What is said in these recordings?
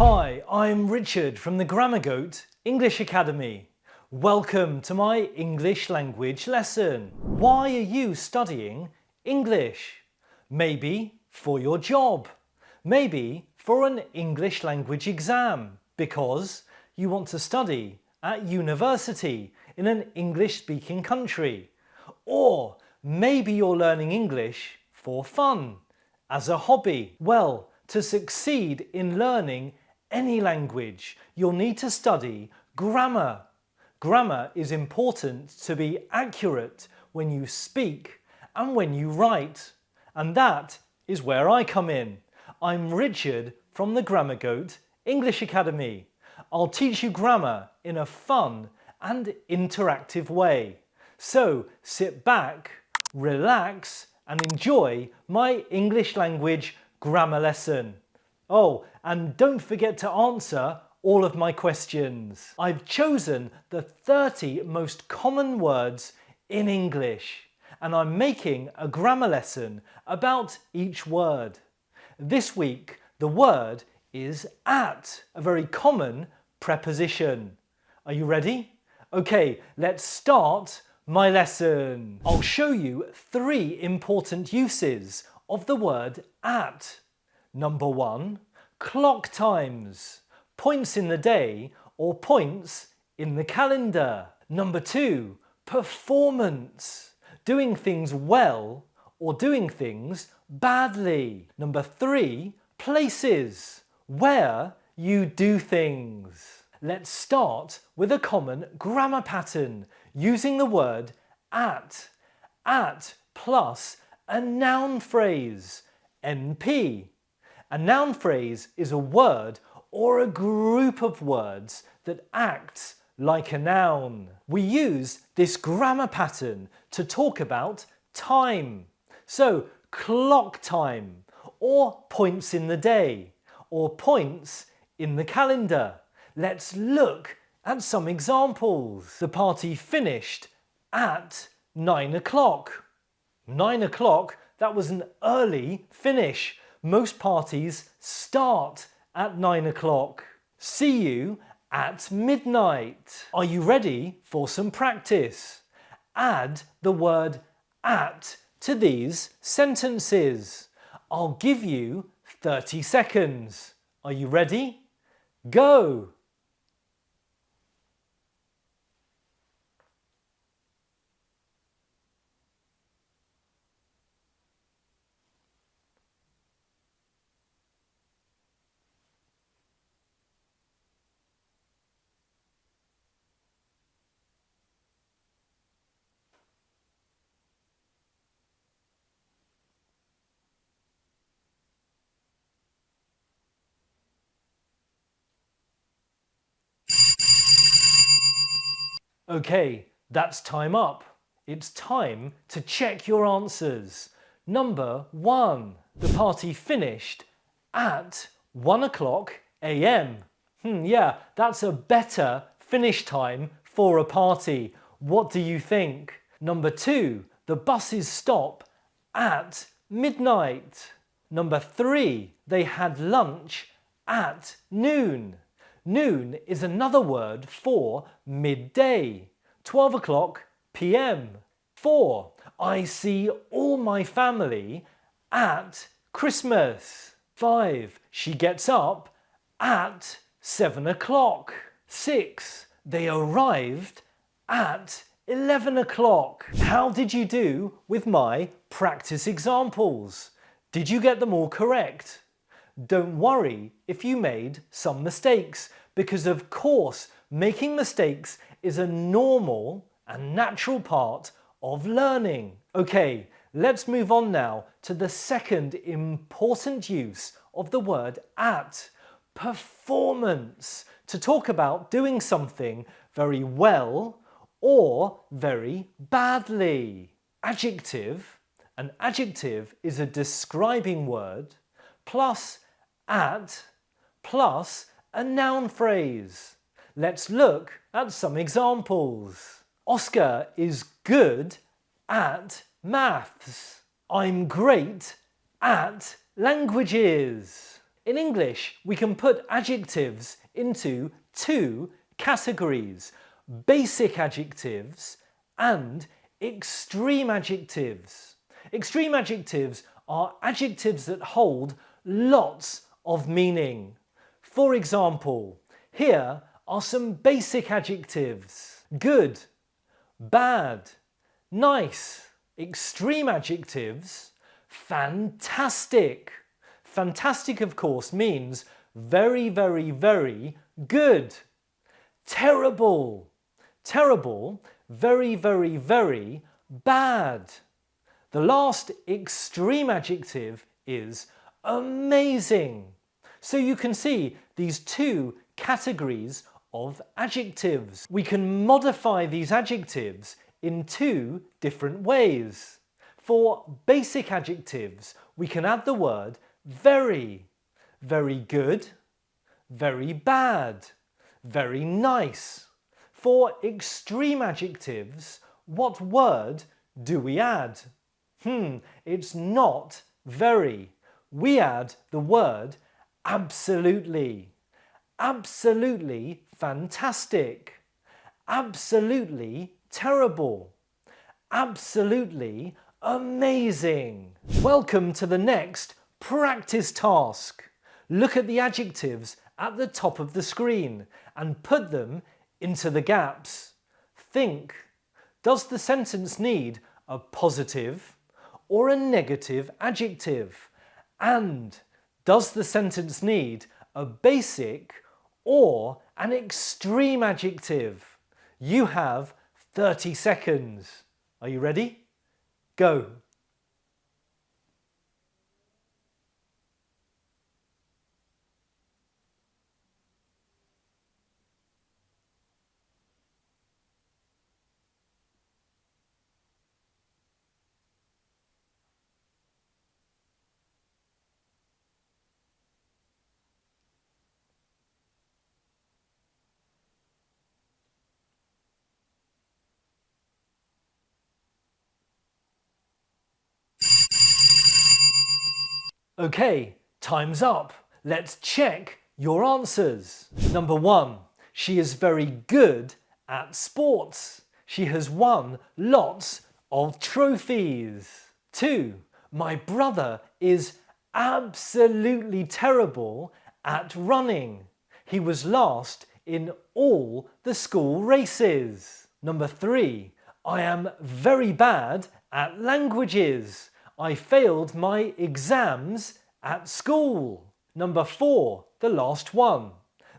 Hi, I'm Richard from the Grammar Goat English Academy. Welcome to my English language lesson. Why are you studying English? Maybe for your job. Maybe for an English language exam because you want to study at university in an English-speaking country. Or maybe you're learning English for fun, as a hobby. Well, to succeed in learning any language, you'll need to study grammar. Grammar is important to be accurate when you speak and when you write. And that is where I come in. I'm Richard from the Grammar Goat English Academy. I'll teach you grammar in a fun and interactive way. So sit back, relax, and enjoy my English language grammar lesson. Oh, and don't forget to answer all of my questions. I've chosen the 30 most common words in English, and I'm making a grammar lesson about each word. This week, the word is at, a very common preposition. Are you ready? Okay, let's start my lesson. I'll show you 3 important uses of the word at. Number 1, clock times, points in the day or points in the calendar. Number 2, performance, doing things well or doing things badly. Number 3, places, where you do things. Let's start with a common grammar pattern using the word at. At plus a noun phrase, NP. A noun phrase is a word or a group of words that acts like a noun. We use this grammar pattern to talk about time. So clock time, or points in the day, or points in the calendar. Let's look at some examples. The party finished at 9 o'clock. 9 o'clock, that was an early finish. Most parties start at 9 o'clock. See you at midnight. Are you ready for some practice? Add the word at to these sentences. I'll give you 30 seconds. Are you ready? Go! Okay, that's time up. It's time to check your answers. Number 1. The party finished at 1 o'clock a.m. Yeah, that's a better finish time for a party. What do you think? Number 2. The buses stop at midnight. Number 3. They had lunch at noon. Noon is another word for midday, 12 o'clock p.m. 4. I see all my family at Christmas. 5. She gets up at 7 o'clock. 6. They arrived at 11 o'clock. How did you do with my practice examples? Did you get them all correct? Don't worry if you made some mistakes, because of course making mistakes is a normal and natural part of learning. Okay, let's move on now to the second important use of the word at, performance, to talk about doing something very well or very badly. Adjective. An adjective is a describing word plus at plus a noun phrase. Let's look at some examples. Oscar is good at maths. I'm great at languages. In English, we can put adjectives into two categories: basic adjectives and extreme adjectives. Extreme adjectives are adjectives that hold lots of meaning. For example, here are some basic adjectives: good, bad, nice. Extreme adjectives: fantastic. Fantastic, of course, means very, very, very good. Terrible. Terrible, very, very, very bad. The last extreme adjective is amazing. So you can see these two categories of adjectives. We can modify these adjectives in two different ways. For basic adjectives, we can add the word very, very good, very bad, very nice. For extreme adjectives, what word do we add? It's not very. We add the word absolutely. Absolutely fantastic. Absolutely terrible. Absolutely amazing. Welcome to the next practice task. Look at the adjectives at the top of the screen and put them into the gaps. Think, does the sentence need a positive or a negative adjective? And does the sentence need a basic or an extreme adjective? You have 30 seconds. Are you ready? Go. Okay, time's up. Let's check your answers. Number 1, she is very good at sports. She has won lots of trophies. 2, my brother is absolutely terrible at running. He was last in all the school races. Number 3, I am very bad at languages. I failed my exams at school. Number 4, the last one.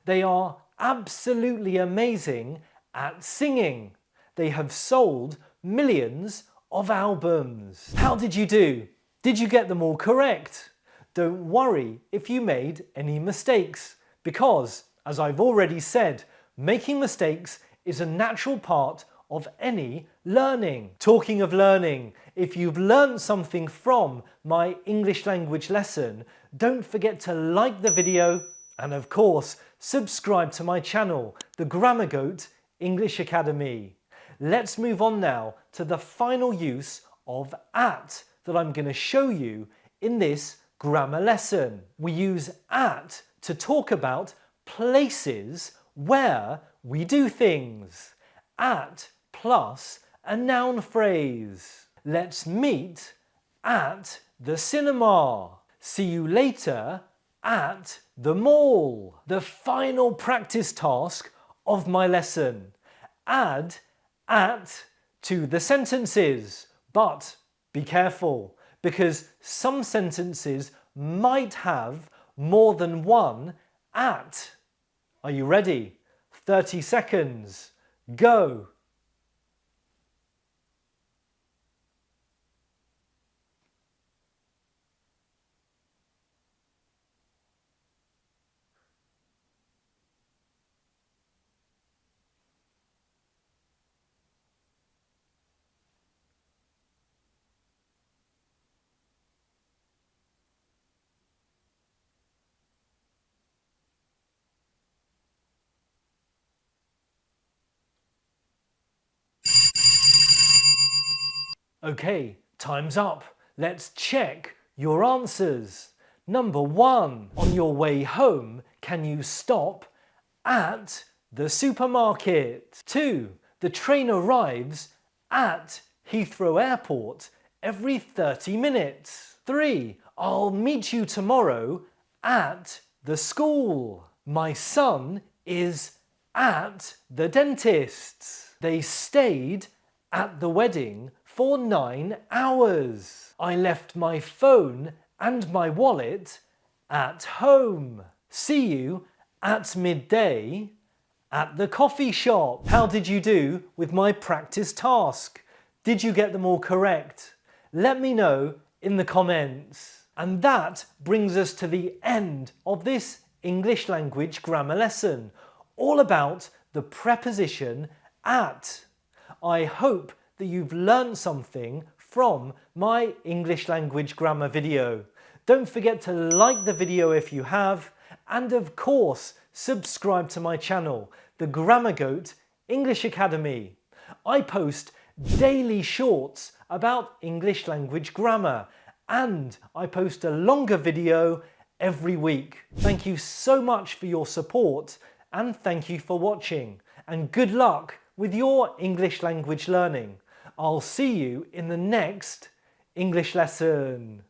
They are absolutely amazing at singing. They have sold millions of albums. How did you do? Did you get them all correct? Don't worry if you made any mistakes, because, as I've already said, making mistakes is a natural part of any learning. Talking of learning, if you've learned something from my English language lesson, don't forget to like the video and of course subscribe to my channel, The Grammar Goat English Academy. Let's move on now to the final use of at that I'm going to show you in this grammar lesson. We use at to talk about places where we do things. At plus a noun phrase. Let's meet at the cinema. See you later at the mall. The final practice task of my lesson. Add at to the sentences, but be careful because some sentences might have more than one at. Are you ready? 30 seconds. Go. Okay, time's up. Let's check your answers. Number 1. On your way home, can you stop at the supermarket? 2. The train arrives at Heathrow Airport every 30 minutes. 3. I'll meet you tomorrow at the school. My son is at the dentist's. They stayed at the wedding for 9 hours. I left my phone and my wallet at home. See you at midday at the coffee shop. How did you do with my practice task? Did you get them all correct? Let me know in the comments. And that brings us to the end of this English language grammar lesson, all about the preposition at. I hope that you've learned something from my English language grammar video. Don't forget to like the video if you have, and of course subscribe to my channel, the Grammar Goat English Academy. I post daily shorts about English language grammar, and I post a longer video every week. Thank you so much for your support, and thank you for watching, and good luck with your English language learning. I'll see you in the next English lesson.